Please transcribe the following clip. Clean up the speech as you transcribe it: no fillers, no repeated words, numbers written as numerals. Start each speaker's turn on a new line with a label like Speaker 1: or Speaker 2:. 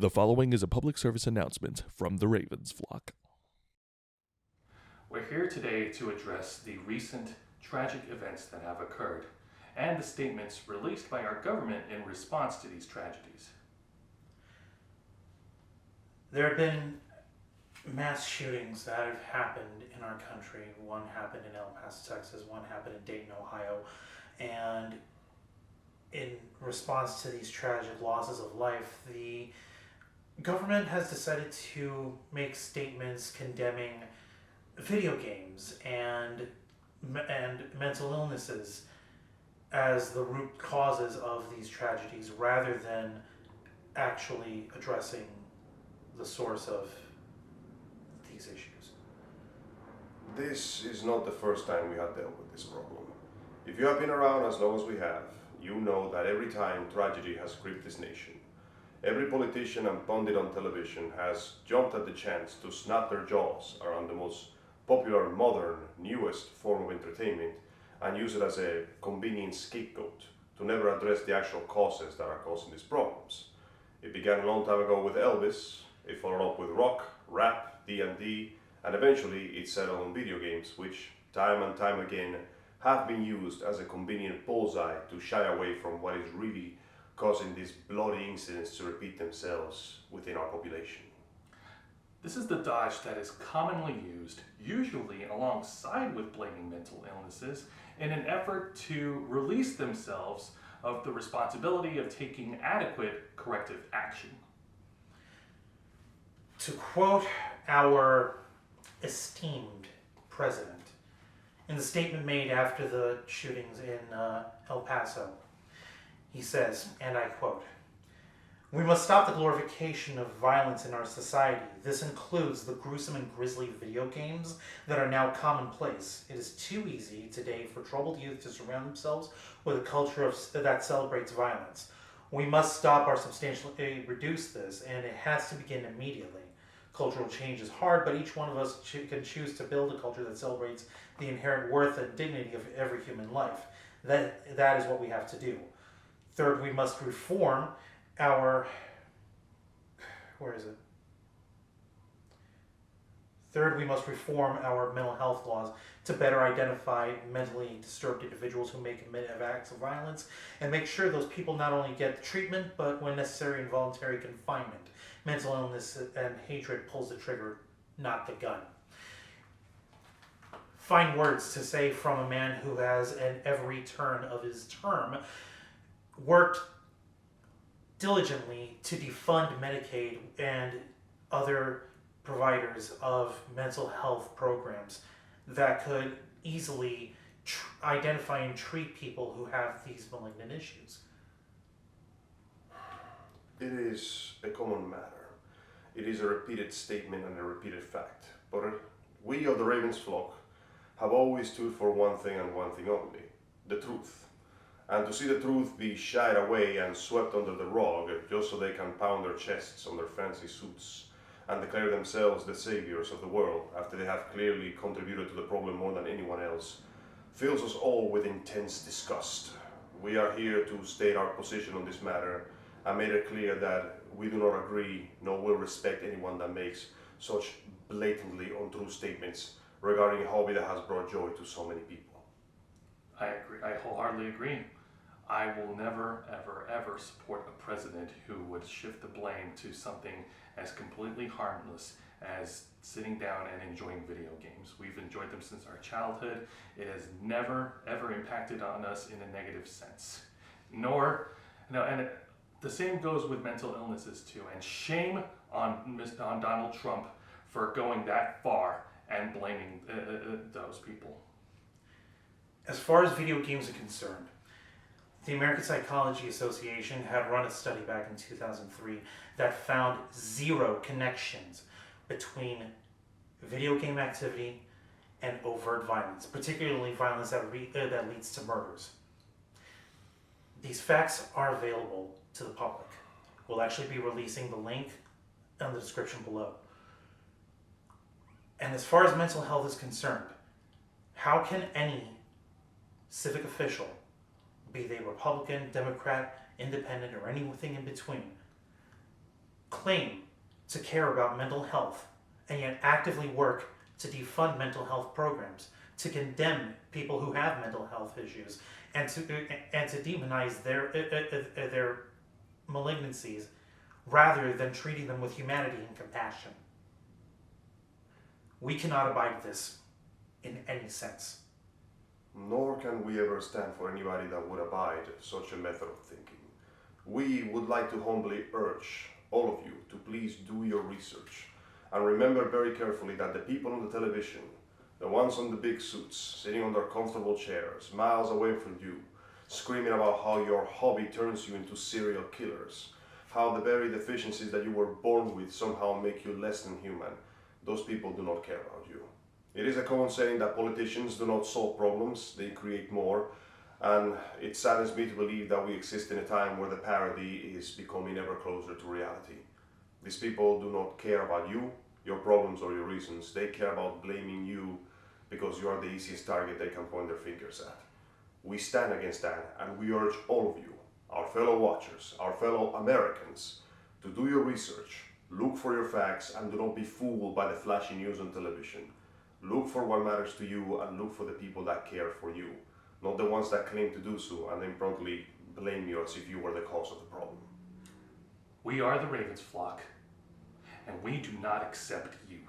Speaker 1: The following is a public service announcement from the Ravens flock.
Speaker 2: We're here today to address the recent tragic events that have occurred and the statements released by our government in response to these tragedies.
Speaker 3: There have been mass shootings that have happened in our country. One happened in El Paso, Texas, one happened in Dayton, Ohio, and in response to these tragic losses of life, the government has decided to make statements condemning video games and mental illnesses as the root causes of these tragedies, rather than actually addressing the source of these issues.
Speaker 4: This is not the first time we have dealt with this problem. If you have been around as long as we have, you know that every time tragedy has gripped this nation, every politician and pundit on television has jumped at the chance to snap their jaws around the most popular, modern, newest form of entertainment and use it as a convenient scapegoat to never address the actual causes that are causing these problems. It began a long time ago with Elvis, it followed up with rock, rap, D&D, and eventually it settled on video games, which time and time again have been used as a convenient bullseye to shy away from what is really causing these bloody incidents to repeat themselves within our population.
Speaker 2: This is the dodge that is commonly used, usually alongside with blaming mental illnesses, in an effort to release themselves of the responsibility of taking adequate corrective action.
Speaker 3: To quote our esteemed president, in the statement made after the shootings in El Paso, he says, and I quote, "We must stop the glorification of violence in our society. This includes the gruesome and grisly video games that are now commonplace. It is too easy today for troubled youth to surround themselves with a culture that celebrates violence. We must stop or substantially reduce this, and it has to begin immediately. Cultural change is hard, but each one of us can choose to build a culture that celebrates the inherent worth and dignity of every human life. That is what we have to do. Third, we must reform our mental health laws to better identify mentally disturbed individuals who may commit acts of violence and make sure those people not only get the treatment, but when necessary, involuntary confinement. Mental illness and hatred pulls the trigger, not the gun." Fine words to say from a man who has, at every turn of his term, worked diligently to defund Medicaid and other providers of mental health programs that could easily identify and treat people who have these malignant issues.
Speaker 4: It is a common matter. It is a repeated statement and a repeated fact. But we of the Ravens flock have always stood for one thing and one thing only, the truth. And to see the truth be shied away and swept under the rug just so they can pound their chests on their fancy suits and declare themselves the saviors of the world after they have clearly contributed to the problem more than anyone else, fills us all with intense disgust. We are here to state our position on this matter and made it clear that we do not agree nor will respect anyone that makes such blatantly untrue statements regarding a hobby that has brought joy to so many people.
Speaker 2: I agree. I wholeheartedly agree. I will never, ever, ever support a president who would shift the blame to something as completely harmless as sitting down and enjoying video games. We've enjoyed them since our childhood. It has never, ever impacted on us in a negative sense. The same goes with mental illnesses too. And shame on Donald Trump for going that far and blaming those people.
Speaker 3: As far as video games are concerned, the American Psychology Association had run a study back in 2003 that found zero connections between video game activity and overt violence, particularly violence that leads to murders. These facts are available to the public. We'll actually be releasing the link in the description below. And as far as mental health is concerned, how can any civic official, be they Republican, Democrat, Independent, or anything in between, claim to care about mental health and yet actively work to defund mental health programs, to condemn people who have mental health issues, and to demonize their malignancies rather than treating them with humanity and compassion. We cannot abide this in any sense.
Speaker 4: Nor can we ever stand for anybody that would abide such a method of thinking. We would like to humbly urge all of you to please do your research and remember very carefully that the people on the television, the ones on the big suits, sitting on their comfortable chairs, miles away from you, screaming about how your hobby turns you into serial killers, how the very deficiencies that you were born with somehow make you less than human, those people do not care about you. It is a common saying that politicians do not solve problems, they create more, and it saddens me to believe that we exist in a time where the parody is becoming ever closer to reality. These people do not care about you, your problems or your reasons. They care about blaming you because you are the easiest target they can point their fingers at. We stand against that, and we urge all of you, our fellow watchers, our fellow Americans, to do your research, look for your facts, and do not be fooled by the flashy news on television. Look for what matters to you and look for the people that care for you, not the ones that claim to do so and then promptly blame you as if you were the cause of the problem.
Speaker 2: We are the Ravens flock, and we do not accept you.